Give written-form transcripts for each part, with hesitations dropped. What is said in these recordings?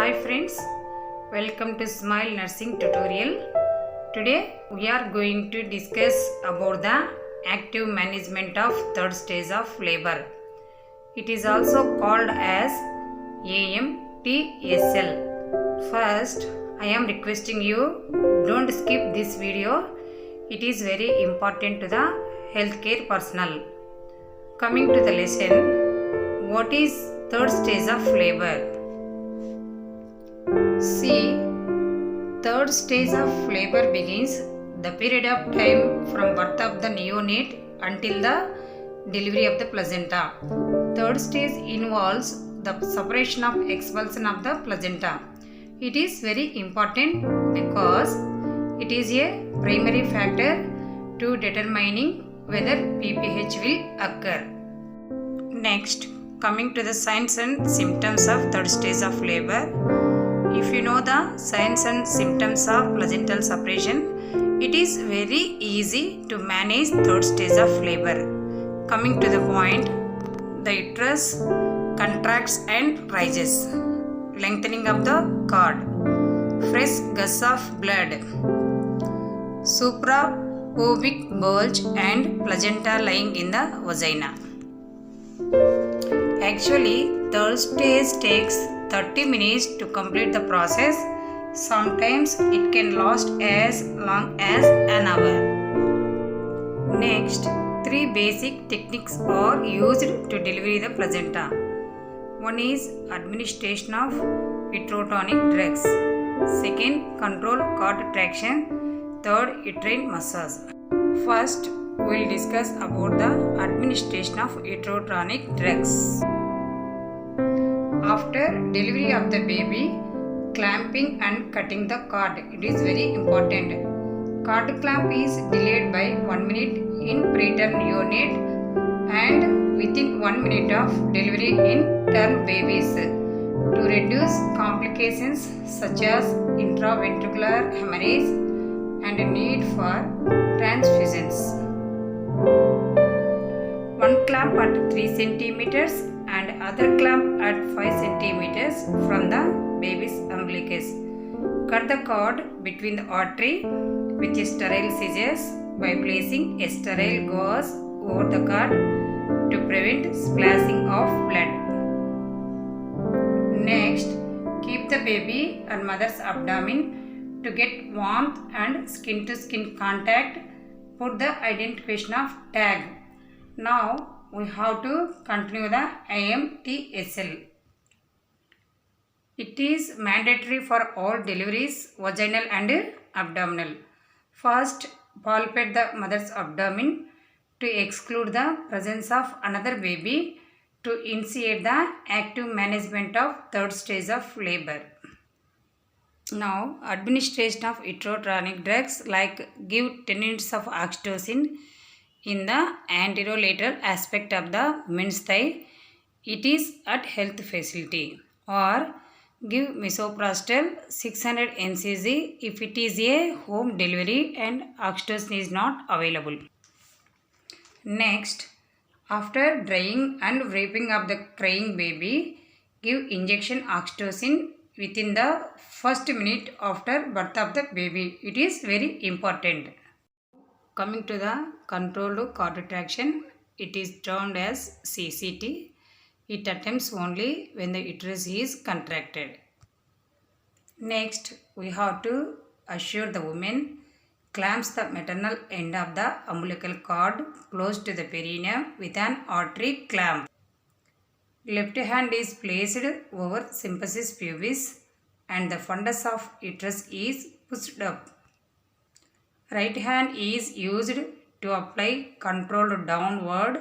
Hi friends, welcome to Smile Nursing Tutorial. Today we are going to discuss about the active management of third stage of labor. It is also called as AMTSL. First, I am requesting you, don't skip this video. It is very important to the healthcare personnel. Coming to the lesson, what is third stage of labor? See, third stage of labor begins the period of time from birth of the neonate until the delivery of the placenta. Third stage involves the separation of expulsion of the placenta. It is very important because it is a primary factor to determining whether PPH will occur. Next, coming to the signs and symptoms of third stage of labor. If you know the signs and symptoms of placental separation, it is very easy to manage third stage of labor. Coming to the point, the uterus contracts and rises, lengthening of the cord, fresh gush of blood, suprapubic bulge and placenta lying in the vagina. Actually, third stage takes 30 minutes to complete the process. Sometimes it can last as long as an hour. Next, three basic techniques are used to deliver the placenta. One is administration of uterotonic drugs. Second, control cord traction. Third, uterine massage. First, we will discuss about the administration of uterotonic drugs. After delivery of the baby, clamping and cutting the cord, it is very important. Cord clamp is delayed by 1 minute in preterm neonate and within 1 minute of delivery in term babies to reduce complications such as intraventricular hemorrhage and need for transfusions. One clamp at 3 centimeters and other clamp at 5 centimeters from the baby's umbilicus. Cut the cord between the artery with sterile scissors by placing a sterile gauze over the cord to prevent splashing of blood. Next, keep the baby and mother's abdomen to get warmth and skin to skin contact. Put the identification of tag. Now, we have to continue the AMTSL. It is mandatory for all deliveries, vaginal and abdominal. First, palpate the mother's abdomen to exclude the presence of another baby to initiate the active management of third stage of labor. Now, administration of uterotonic drugs like give 10 units of oxytocin in the anterolateral aspect of the women's thigh, it is at health facility, or give misoprostol 600 mcg if it is a home delivery and oxytocin is not available. Next, after drying and wrapping up the crying baby, give injection oxytocin within the first minute after birth of the baby. It is very important. Coming to the controlled cord traction, it is termed as CCT. It attempts only when the uterus is contracted. Next, we have to assure the woman clamps the maternal end of the umbilical cord close to the perineum with an artery clamp. Left hand is placed over symphysis pubis and the fundus of uterus is pushed up. Right hand is used to apply controlled downward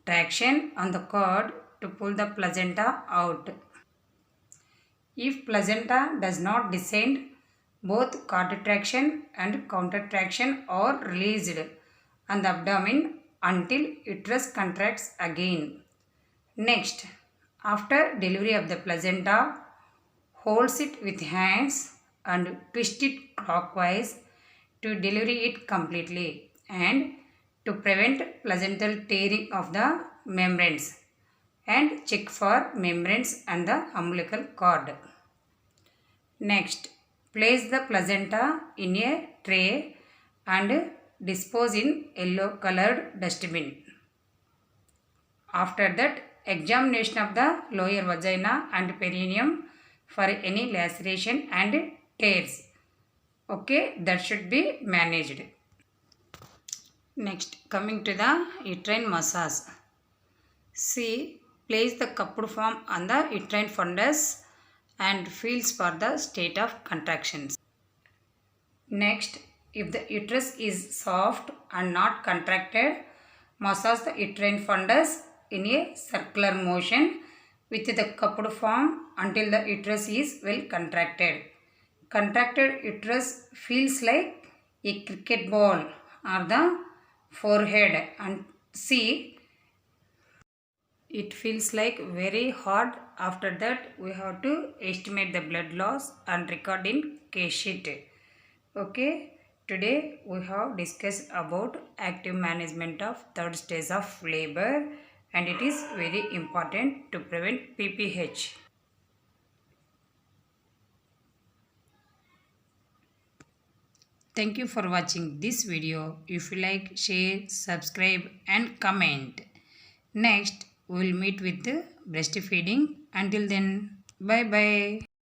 traction on the cord to pull the placenta out. If placenta does not descend, both cord traction and counter traction are released on the abdomen until uterus contracts again. Next, after delivery of the placenta, hold it with hands and twist it clockwise to deliver it completely and to prevent placental tearing of the membranes, and check for membranes and the umbilical cord. Next, place the placenta in a tray and dispose in yellow colored dustbin. After that, examination of the lower vagina and perineum for any laceration and tears. Okay, that should be managed. Next, coming to the uterine massage. See, place the cupped form on the uterine fundus and feels for the state of contractions. Next, if the uterus is soft and not contracted, massage the uterine fundus in a circular motion with the cupped form until the uterus is well contracted. Contracted uterus feels like a cricket ball or the forehead, and see, it feels like very hard. After that, we have to estimate the blood loss and record in case sheet. Okay, today we have discussed about active management of third stage of labor, and it is very important to prevent PPH. Thank you for watching this video. If you like, share, subscribe and comment. Next, we will meet with the breastfeeding. Until then, bye bye.